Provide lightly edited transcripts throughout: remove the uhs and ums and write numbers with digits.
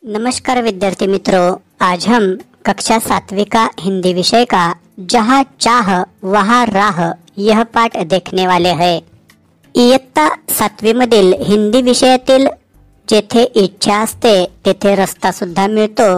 नमस्कार विद्यार्थी मित्रों, आज हम कक्षा 7वीं का हिंदी विषय का जहाँ चाह वहाँ राह यह पाठ देखने वाले हैं। इयत्ता 7वी मधील हिंदी विषयातील जेथे इच्छा असते तेथे रस्ता सुद्धा मिळतो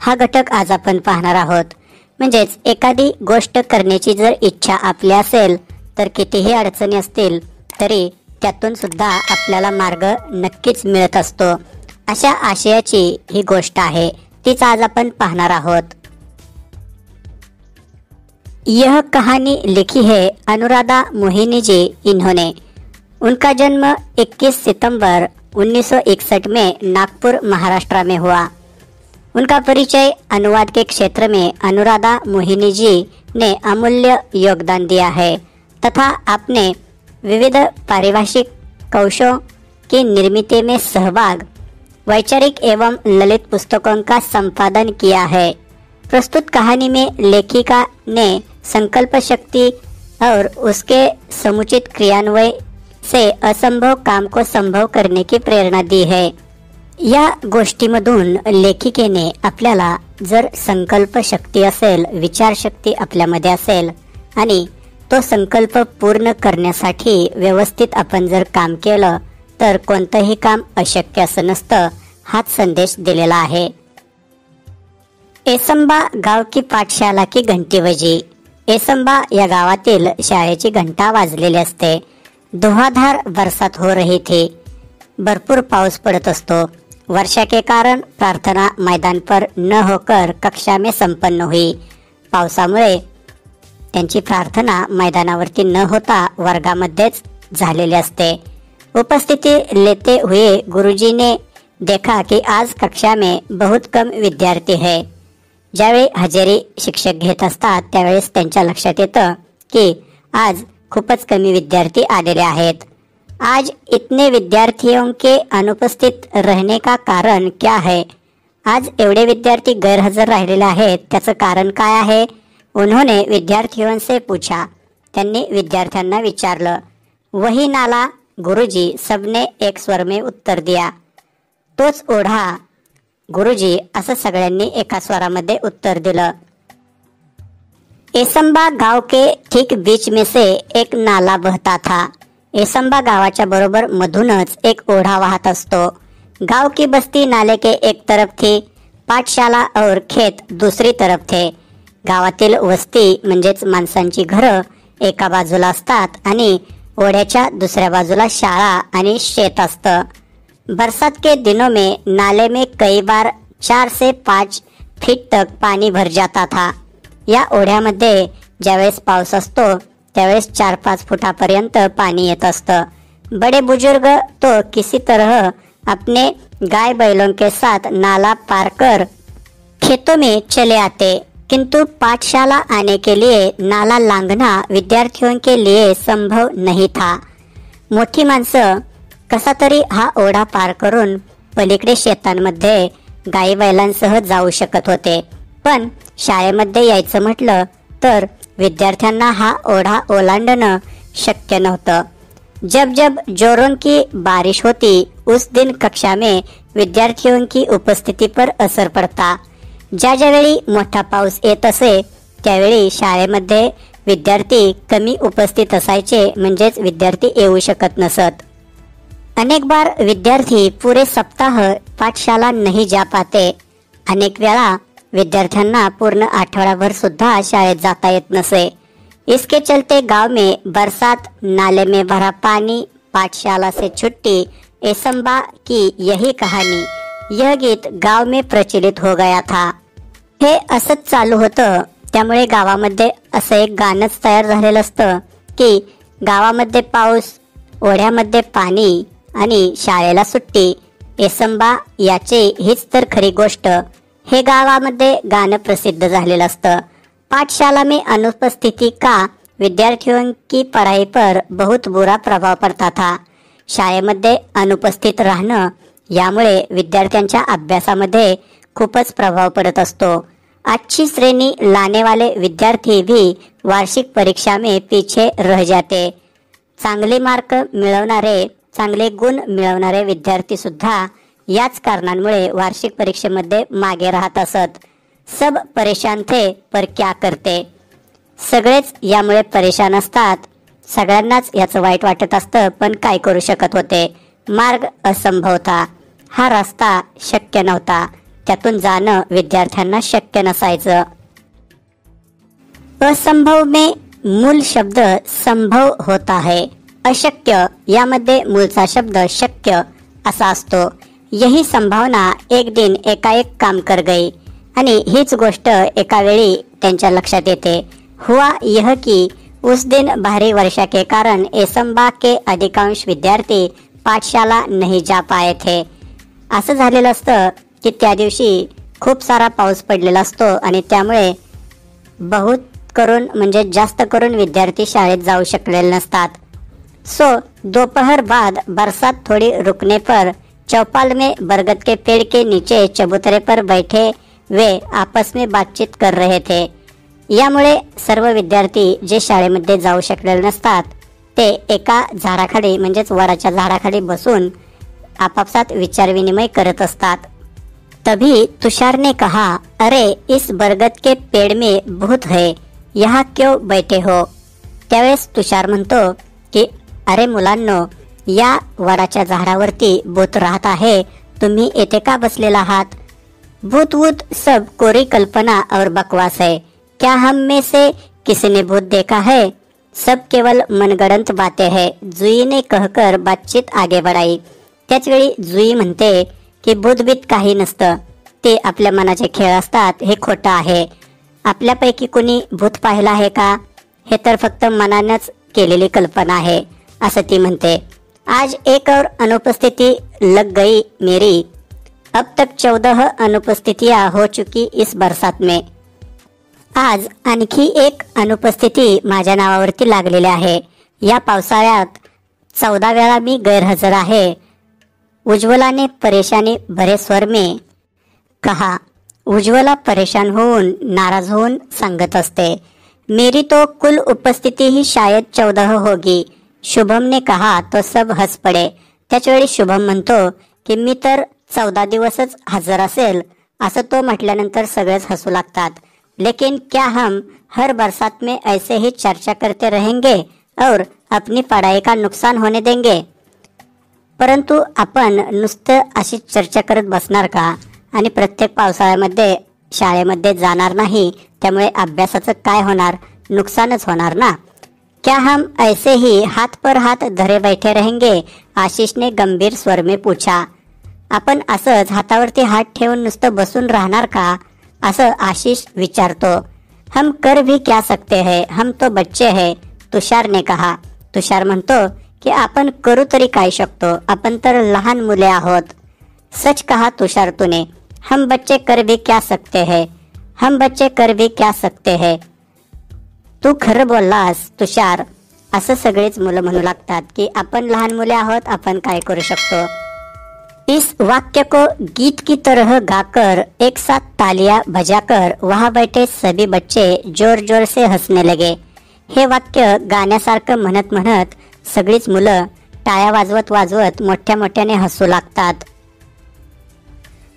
हा घटक आज आपण पाहणार आहोत। म्हणजेच एखादी गोष्ट करण्याची जर इच्छा आपली असेल तर कितीही अडचणी असतील तरी त्यातून सुद्धा आपल्याला मार्ग नक्कीच मिळत असतो। अशा आशयाची ही गोष्ट आहे, तीच आज आपण पाहणार आहोत। यह कहानी लिखी है अनुराधा मोहिनी जी इन्होंने। उनका जन्म 21 सितंबर 1961 में नागपुर महाराष्ट्र में हुआ। उनका परिचय अनुवाद के क्षेत्र में अनुराधा मोहिनी जी ने अमूल्य योगदान दिया है तथा आपने विविध पारिभाषिक कौशों की निर्मिती में सहभाग, वैचारिक एवं ललित पुस्तकों का संपादन किया है। प्रस्तुत कहानी में लेखिका ने संकल्प शक्ति और उसके समुचित क्रियान्वयन से असंभव काम को संभव करने की प्रेरणा दी है। या गोष्टीमधून लेखिकेने आपल्याला जर संकल्प शक्ती असेल, विचार शक्ती आपल्यामध्ये असेल आणि तो संकल्प पूर्ण करण्यासाठी व्यवस्थित आपण जर काम केलं तर कोणतंही काम अशक्य असं नसतं, हाच संदेश दिलेला आहे। एसंबा गाव की पाठशाला की घंटी बजी। एसंबा या गावातील शाळेची घंटा वाजलेली असते। धुआंधार बरसात हो रही थी। भरपूर पाऊस पड़त असतो। वर्षा के कारण प्रार्थना मैदान पर न होकर कक्षा में संपन्न हुई। पावसामुळे त्यांची प्रार्थना मैदानावरती न होता वर्गामध्येच झालेली असते। उपस्थिति लेते हुए गुरुजी ने देखा कि आज कक्षा में बहुत कम विद्यार्थी है। ज्यावेळी हजेरी शिक्षक घेत असतात त्यावेळेस त्यांच्या लक्षात येतं की आज खूपच कमी विद्यार्थी आलेले आहेत। आज इतने विद्यार्थियों के अनुपस्थित रहने का कारण क्या है? आज एवढे विद्यार्थी गैरहजर राहिलेले आहेत, त्याचं कारण काय आहे? उन्होंने विद्यार्थियों से पूछा। त्यांनी विद्यार्थ्यांना विचारलं। वही नाला गुरुजी, सबने एक स्वर में उत्तर दिया। तोच ओढा गुरुजी, असं सगळ्यांनी एका स्वरामध्ये उत्तर दिलं। एसंबा गांव के ठीक बीच में से एक नाला बहता था। एसंबा गावाच्या बरोबर मधूनच एक ओढा वाहत असतो। गांव की बस्ती नाले के एक तरफ थी, पाठशाला और खेत दूसरी तरफ थे। गावातील वस्ती म्हणजेच माणसांची घरं एका बाजूला असतात आणि ओढ्याच्या दुसऱ्या बाजूला शाळा आणि शेत असतं। बरसात के दिनों में नाले में कई बार 4 से 5 फीट तक पानी भर जाता था। या ओढ्यामध्ये ज्यावेळेस पाऊस असतो त्यावेळेस 4-5 फुटापर्यंत पाणी येत असतं। बड़े बुजुर्ग तो किसी तरह अपने गाय बैलों के साथ नाला पार कर खेतों में चले आते, किंतु पाठशाला आने के लिए नाला लांघना विद्यार्थियों के लिए संभव नहीं था। मोठी माणसं कसा तरी हा ओढा पार करून पलीकडे शेतांमध्ये गाई बैलांसह जाऊ शकत होते, पण शाळेमध्ये यायचं म्हटलं तर विद्यार्थ्यांना हा ओढा ओलांडणं शक्य नव्हतं। जब जब जोरों की बारिश होती उस दिन कक्षा में विद्यार्थियों की उपस्थिति पर असर पड़ता। ज्यावेळी मोठा पाऊस येत असे त्यावेळी शाळेमध्ये विद्यार्थी कमी उपस्थित असायचे, म्हणजेच विद्यार्थी येऊ शकत नसत। अनेक बार विद्यार्थी पूरे सप्ताह पाठशाला नहीं जा पाते। अनेक वेळा विद्यार्थ्यांना पूर्ण आठवडाभर सुद्धा शाळेत जाता येत नसे। इसके चलते गांव में बरसात, नाले में भरा पानी, पाठशाला से छुट्टी, एसंबा की यही कहानी, यह गीत गांव में प्रचलित हो गया था। हे असंच चालू होतं, त्यामुळे गावामध्ये असं एक गाणंच तयार झालेलं असतं की गावामध्ये पाऊस, ओढ्यामध्ये पाणी आणि शाळेला सुट्टी, एसंबा याची हीच तर खरी गोष्ट। हे गावामध्ये गाणं प्रसिद्ध झालेलं असतं। पाठशाला में अनुपस्थिति का विद्यार्थियों की पढ़ाई पर बहुत बुरा प्रभाव पड़ता था। शाळेमध्ये अनुपस्थित राहणं यामुळे विद्यार्थ्यांच्या अभ्यासामध्ये खूपच प्रभाव पड़त असतो। अच्छी श्रेणी लाने वाले विद्यार्थी भी वार्षिक परीक्षा में पीछे रह जाते। चांगले मार्क मिळवणारे, चांगले गुण मिळवणारे विद्यार्थी सुद्धा याच कारणांमुळे वार्षिक परीक्षेमध्ये मागे राहत असत. सब परेशान थे पर क्या करते. सगळेच यामुळे परेशान असतात. सगळ्यांनाच याचं वाईट वाटत असतं, पण काय करू शकत होते. मार्ग असंभव था. हा रस्ता शक्य नव्हता. त्यातून जाणं विद्यार्थ्यांना शक्य नसायचं. असंभव में मूल शब्द संभव होता है. अशक्य यामध्ये मूळचा शब्द शक्य असा असतो. यही संभावना एक दिन एकाएक काम कर गई. आणि हीच गोष्ट एका वेळी त्यांच्या लक्षात येते. हुआ यह कि उस दिन भारी वर्षा के कारण एसंबा के अधिकांश विद्यार्थी पाठशाला नहीं जा पाए थे. असं झालेलं असतं की त्या दिवशी खूप सारा पाऊस पडलेला असतो आणि त्यामुळे बहुत करून म्हणजे जास्त करून विद्यार्थी शाळेत जाऊ शकलेले नसतात. सो दोपहर बाद बरसात थोड़ी रुकने पर चौपाल में बरगद के पेड़ के नीचे चबूतरे पर बैठे वे आपस में बातचीत कर रहे थे. यामुळे सर्व विद्यार्थी जे शाळेमध्ये जाऊ शकलेले नसतात ते एका झाडाखाली म्हणजेच वडाच्या झाडाखाली बसून आपापसात विचार विनिमय करत असतात. तभी तुषार ने कहा, अरे इस बरगद के पेड़ में भूत है, यहाँ क्यों बैठे हो. त्यावेळेस तुषार म्हणतो की अरे मुलांनो, या वडाच्या झाडावरती भूत राहत आहे, तुम्ही येथे का बसलेला आहात. भूत वूत सब कोरी कल्पना और बकवास है. क्या हम में से किसी ने भूत देखा है. सब केवल मनगढ़ंत बातें है. जुई ने कहकर बातचीत आगे बढ़ाई. त्याच वेळी जुई म्हणते की भूतभीत काही नसतं, ते आपल्या मनाचे खेळ असतात, हे खोटं आहे. आपल्यापैकी कुणी भूत पाहिलं आहे का. हे तर फक्त मनानंच केलेली कल्पना आहे असं ती म्हणते. आज एक और अनुपस्थिति लग गई मेरी. अब तक 14 अनुपस्थितियां हो चुकी इस बरसात में. आज आणखी एक अनुपस्थिती माझ्या नावावरती लागलेली आहे. या पावसाळ्यात 14 वेळा मी गैरहजर आहे. उज्ज्वला ने परेशानी भरे स्वर में कहा. उज्ज्वला परेशान होऊन नाराज होऊन सांगत असते. मेरी तो कुल उपस्थिति ही शायद 14 होगी. शुभम ने कहा तो सब हंस पडे. त्याचवेळी शुभम म्हणतो की मी तर 14 दिवसच हजर असेल. असं तो म्हटल्यानंतर सगळेच हसू लागतात. लेकिन क्या हम हर बरसात में ऐसे ही चर्चा करते रहेंगे और अपनी पढ़ाई का नुकसान होने देंगे. परंतु आपण नुसतं अशी चर्चा करत बसणार का आणि प्रत्येक पावसाळ्यामध्ये शाळेमध्ये जाणार नाही, त्यामुळे अभ्यासाचं काय होणार, नुकसानच होणार ना. क्या हम ऐसे ही हाथ पर हाथ धरे बैठे रहेंगे. आशीष ने गंभीर स्वर में पूछा. आपण असंच हातावरती हात ठेवून नुसतं बसून राहणार का असं आशीष विचारतो. हम कर भी क्या सकते हैं, हम तो बच्चे हैं. तुषार ने कहा. तुषार म्हणतो की आपण करू तरी काय शकतो, आपण तर लहान मुले आहोत. सच कहा तुषार तूने. हम बच्चे कर भी क्या सकते हैं, हम बच्चे कर भी क्या सकते हैं. तू खरं बोललास तुषार. असं सगळेच मुलं म्हणू लागतात की आपण लहान मुले आहोत, आपण काय करू शकतो. इस वाक्य को गीत की तरह गाकर एक साथ तालियां बजाकर वहां बैठे सभी बच्चे जोर जोर से हंसने लगे. हे वाक्य गाण्यासारखं म्हणत म्हणत सगळीच मुलं टाळ्या वाजवत वाजवत मोठ्या मोठ्याने हसू लागतात.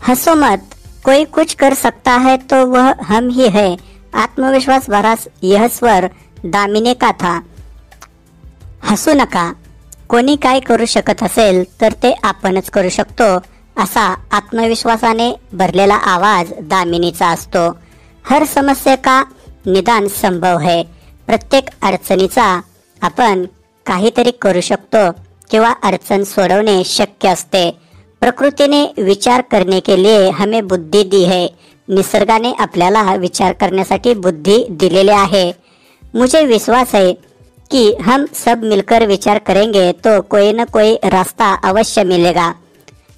हंसो मत, कोई कुछ कर सकता है तो वह हम ही है. आत्मविश्वास भरा यह स्वर दामिनी का था. हसू नका, कोणी काय करू शकत असेल तर ते आपणच करू शकतो असा आत्मविश्वासाने भरलेला आवाज दामिनीचा असतो. हर समस्या का निदान संभव है. प्रत्येक अडचणीचा आपण काहीतरी करू शकतो किंवा अडचण सोडवणे शक्य असते. प्रकृति ने विचार करने के लिए हमें बुद्धि दी है. निसर्गाने आपल्याला विचार करण्यासाठी बुद्धी दिलेली आहे. मुझे विश्वास है कि हम सब मिलकर विचार करेंगे तो कोई न कोई रास्ता अवश्य मिलेगा.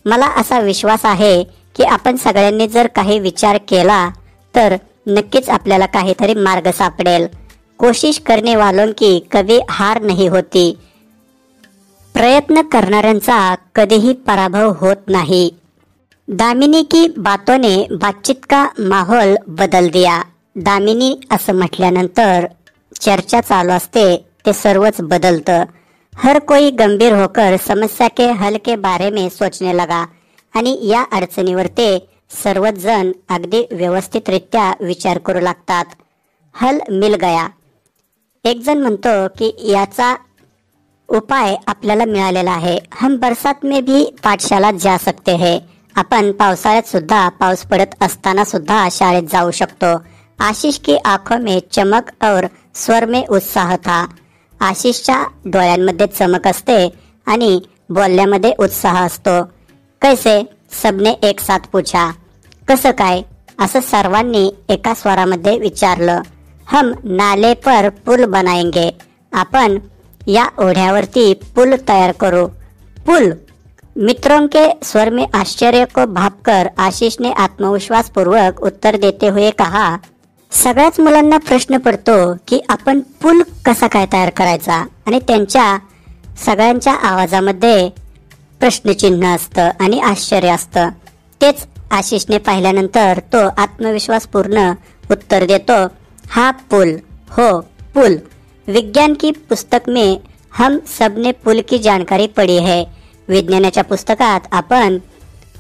मला असा विश्वास आहे की आपण सगळ्यांनी जर काही विचार केला तर नक्कीच आपल्याला काहीतरी मार्ग सापडेल. कोशिश करने वालों की कभी हार नहीं होती. प्रयत्न करणाऱ्यांचा कधीही पराभव होत नाही. दामिनी की बातों ने बातचीत का माहौल बदल दिया. दामिनी असं म्हटल्यानंतर चर्चा चालू असते ते सर्वच बदलतं. हर कोई गंभीर होकर समस्या के हल के बारे में सोचने लगा. आणि या अडचणीवर ते सर्वच जण अगदी व्यवस्थितरित्या विचार करू लागतात. हल मिल गया. एक जण म्हणतो की याचा उपाय आपल्याला मिळालेला आहे. हम बरसात में भी पाठशाला जा सकते हैं. आपण पावसाळ्यात सुद्धा, पाऊस पडत असताना सुद्धा शाळेत जाऊ शकतो. आशीष की आंखों में चमक और स्वर में उत्साह था. आशिषच्या डोळ्यांमध्ये चमक असते आणि बोलण्यामध्ये उत्साह असतो. कैसे? सबने एक साथ पूछा. कसं काय? असं सर्वांनी एका स्वरामध्ये विचारलं. हम नाले पर पुल बनाएंगे. आपण या ओढ्यावरती पूल तयार करू. पुल? मित्रों के स्वर में आश्चर्य को भापकर आशीष ने आत्मविश्वास पूर्वक उत्तर देते हुए कहा. सगळ्याच मुलांना प्रश्न पडतो की आपण पूल कसा काय तयार करायचा, आणि त्यांच्या सगळ्यांच्या आवाजामध्ये प्रश्नचिन्ह असतं आणि आश्चर्य असतं. तेच आशिषने पाहिल्यानंतर तो आत्मविश्वासपूर्ण उत्तर देतो. हा पुल, हो पुल. विज्ञान की पुस्तक में हम सबने पुल की जानकारी पढ़ी है. विज्ञानाच्या पुस्तकात आपण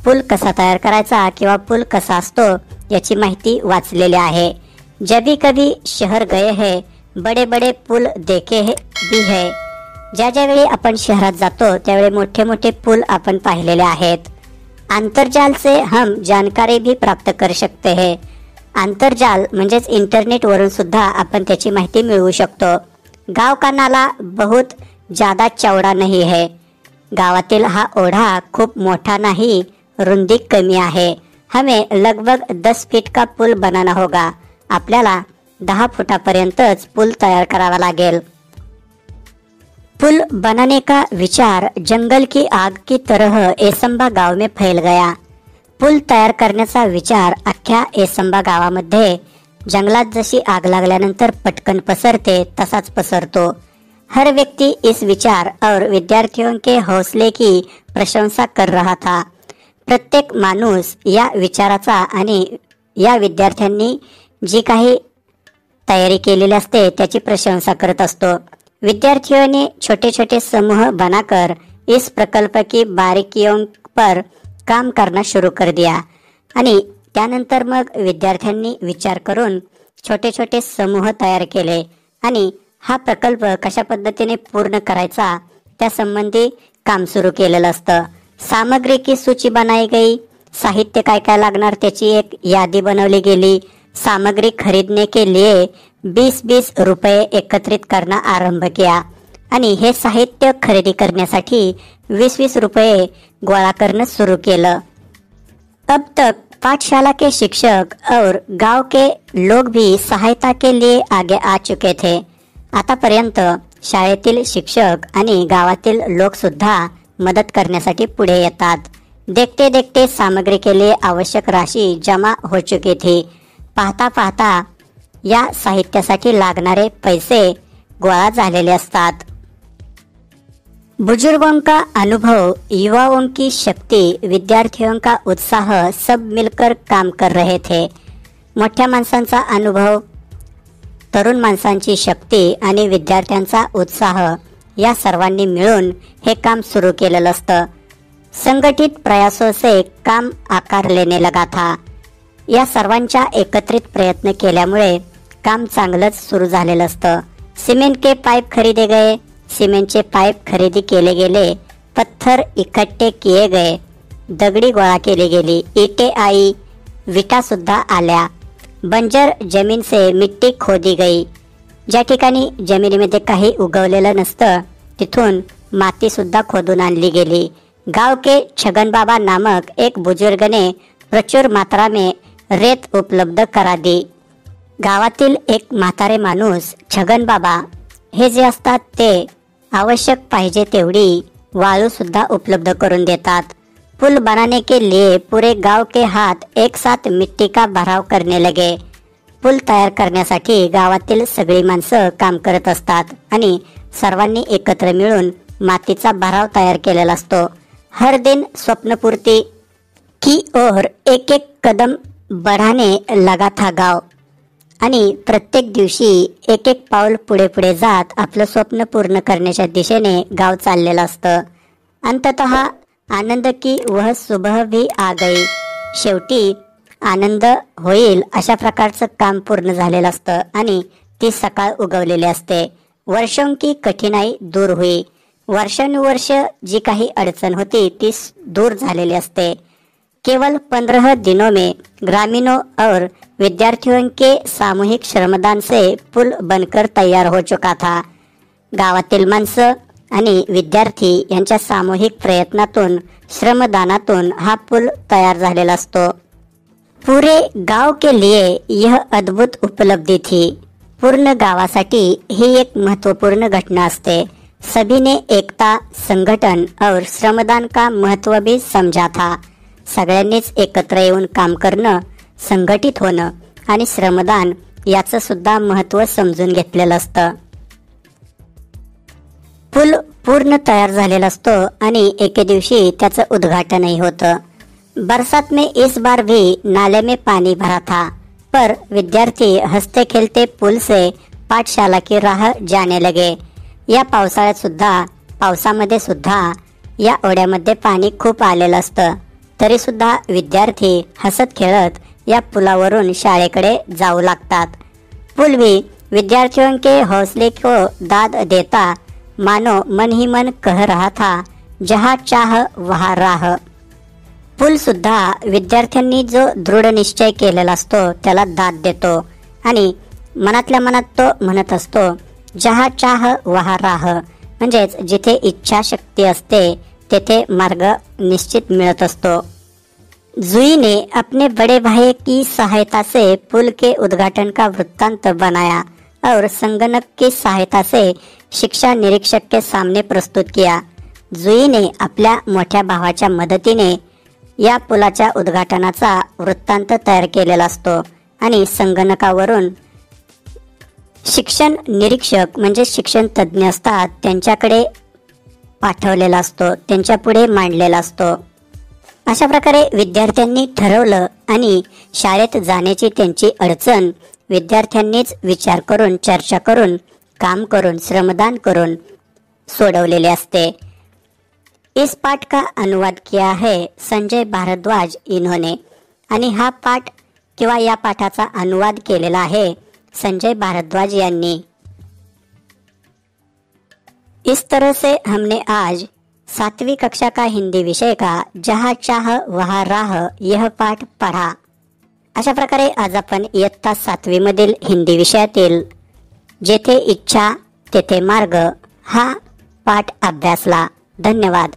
पूल कसा तयार करायचा किंवा पूल कसा असतो याची माहिती वाचलेली आहे. जभी कभी शहर गए हैं, बड़े बड़े पुल देखे भी है. ज्या ज्यावेळी आपण शहरात जातो त्यावेळी मोठे मोठे पूल आपण पाहिलेले आहेत. आंतरजाल से हम जानकारी भी प्राप्त कर सकते हैं. आंतरजाल म्हणजेच इंटरनेट वरून सुद्धा आपण त्याची माहिती मिळवू शकतो. गाव का नाला बहुत ज्यादा चौड़ा नहीं है. गावातील हा ओढा खूप मोठा नाही, रुंदी कमी आहे. हमें लगभग 10 फीट का पुल बनाना होगा. आपल्याला 10 फुटापर्यंतच पूल तयार करावा लागेल. पुल बनाने का विचार जंगल की आग की तरह एसंबा गाव में फैल गया. पूल तयार करण्याचा विचार अख्ख्या एसंबा गावामध्ये जंगलात जशी आग लागल्यानंतर पटकन पसरते तसाच पसरतो. हर व्यक्ति इस विचार और विद्यार्थियों के हौसले की प्रशंसा कर रहा था. प्रत्येक माणूस या विचाराचा आणि या विद्यार्थ्यांनी जी काही तयारी केलेली असते त्याची प्रशंसा करत असतो. विद्यार्थियों ने छोटे छोटे समूह बनाकर इस प्रकल्प की बारीकियों पर काम करना शुरू कर दिया. आणि त्यानंतर मग विद्यार्थ्यांनी विचार करून छोटे छोटे समूह तयार केले आणि हा प्रकल्प कशा पद्धतीने पूर्ण करायचा त्या संबंधी काम सुरू केलेलं असतं. सामग्री की सूची बनाई गई. साहित्य काय काय लागणार त्याची एक यादी बनवली गेली. सामग्री खरीदने के लिए 20-20 रुपये एकत्रित करना आरंभ किया. आणि हे साहित्य खरेदी करण्यासाठी 20-20 रुपये गोळा करणं सुरू केलं. अब तक पाठशाला के शिक्षक और गांव के लोग भी सहायता के लिए आगे आ चुके थे. आतापर्यंत शाळेतील शिक्षक आणि गावातील लोक सुद्धा मदत करण्यासाठी पुढे येतात. देखते देखते सामग्री के लिए आवश्यक राशि जमा हो चुकी थी. पाहता पाहता या साहित्यासाठी लागणारे पैसे गोळा झालेले असतात. बुजुर्गों का अनुभव, युवाओं की शक्ति, विद्यार्थियों का उत्साह सब मिलकर काम कर रहे थे. मोठ्या माणसांचा अनुभव, तरुण माणसांची शक्ती आणि विद्यार्थ्यांचा उत्साह या सर्वांनी मिळून हे काम सुरू केलेलं असतं. संगठित प्रयासों से काम आकार लेने लगा था. या सर्वांच्या एकत्रित प्रयत्न केल्यामुळे काम चांगलंच सुरू झालेलं असतं. सिमेंट के पाइप खरीदे गए. सिमेंटचे पाईप खरेदी केले गेले. पत्थर इकट्ठे किए गए. दगडी गोळा केली गेली. इटे आई. विटा सुद्धा आल्या. बंजर जमीन से मिट्टी खोदी गई. ज्या ठिकाणी जमिनीमध्ये काही उगवलेलं नसतं तिथून माती सुद्धा खोदून आणली गेली. गांव के छगन बाबा नामक एक बुजुर्ग ने प्रचुर मात्रा में रेत उपलब्ध करा दी. गावातील एक म्हातारे माणूस छगन बाबा हे जे असतात ते आवश्यक पाहिजे तेवढी वाळू सुद्धा उपलब्ध करून देतात. पुल बनाने के लिए पूरे गांव के हाथ एक साथ मिट्टी का भराव करने लगे. पूल तयार करण्यासाठी गावातील सगळी माणसं काम करत असतात आणि सर्वांनी एकत्र मिळून मातीचा भराव तयार केलेला असतो. हर दिन स्वप्नपूर्ति की ओर एक एक कदम बढ़ाने लगा था गाव. आणि प्रत्येक दिवशी एक एक पाऊल पुढे पुढे जात आपलं स्वप्न पूर्ण करण्याच्या दिशेने गाव चाललेलं असतं. अंततः आनंद की वह सुबह भी आ गई. शेवटी आनंद होईल अशा प्रकारचं काम पूर्ण झालेलं असतं आणि ती सकाळ उगवलेली असते. वर्षों की कठिनाई दूर हुई. वर्षानुवर्ष जी काही अडचण होती ती दूर झालेली असते. केवल 15 दिनों में ग्रामीणों और विद्यार्थियों के सामूहिक श्रमदान से पुल बनकर तैयार हो चुका था. गावातील माणसं आणि विद्यार्थी यांच्या सामूहिक प्रयत्नातून श्रमदानातून हा पूल तयार झालेला असतो. पूरे गाव के लिए यह अद्भुत उपलब्धि थी. पूर्ण गावासाठी ही एक महत्वपूर्ण घटना असते. सभी ने एकता, संगठन और श्रमदान का महत्व भी समझा था. सगळ्यांनीच एकत्र येऊन काम करणं, संघटित होणं आणि श्रमदान याचं सुद्धा महत्व समजून घेतलेलं असतं. पूल पूर्ण तयार झालेला असतो आणि एके दिवशी त्याचं उद्घाटनही होतं. बरसात में इस बार भी नाले में पानी भरा था, पर विद्यार्थी हंसते खेलते पुल से पाठशाला की राह जाने लगे. या पावसामध्ये सुद्धा या ओढ्यामध्ये पाणी खूप आलेलं असतं, तरी सुद्धा विद्यार्थी हसत खेळत या पुलावरून शाळेकडे जाऊ लागतात. पुल भी विद्यार्थियों के हौसले को दाद देता मानो मन ही मन कह रहा था, जहाँ चाह वहाँ राह. पूल सुद्धा विद्यार्थ्यांनी जो दृढ निश्चय केलेला असतो त्याला दाद देतो आणि मनातल्या मनात तो म्हणत असतो, जहाँ चाह वहाँ राह. म्हणजेच जिथे इच्छाशक्ती असते तेथे मार्ग निश्चित मिळत असतो. जुई ने अपने बड़े भाई की सहायता से पुल के उद्घाटन का वृत्तांत बनाया और संगणक की सहायता से शिक्षा निरीक्षक के सामने प्रस्तुत किया. जुई ने आपल्या मोठ्या भावाच्या मदतीने या पुलाच्या उद्घाटनाचा वृत्तांत तयार केलेला असतो आणि संगणकावरून शिक्षण निरीक्षक म्हणजे शिक्षण तज्ज्ञ असतात त्यांच्याकडे पाठवलेला असतो, त्यांच्या पुढे मांडलेला असतो. अशा प्रकारे विद्यार्थ्यांनी ठरवलं आणि शाळेत जाण्याची त्यांची अडचण विद्यार्थ्यांनीच विचार करून, चर्चा करून, काम करून, श्रमदान करून सोडवलेले असते. इस पाठ का अनुवाद किया है संजय भारद्वाज इन्होंने आणि हा पाठ किंवा या पाठाचा अनुवाद केलेला आहे संजय भारद्वाज यांनी. इस तरह से हमने आज 7वीं कक्षा का हिंदी विषय का जहाँ चाह वहाँ राह यह पाठ पढ़ा. अशा प्रकारे आज आपण इयत्ता 7वी मधील हिंदी विषयातील जेथे इच्छा तेथे मार्ग हा पाठ अभ्यासला. धन्यवाद.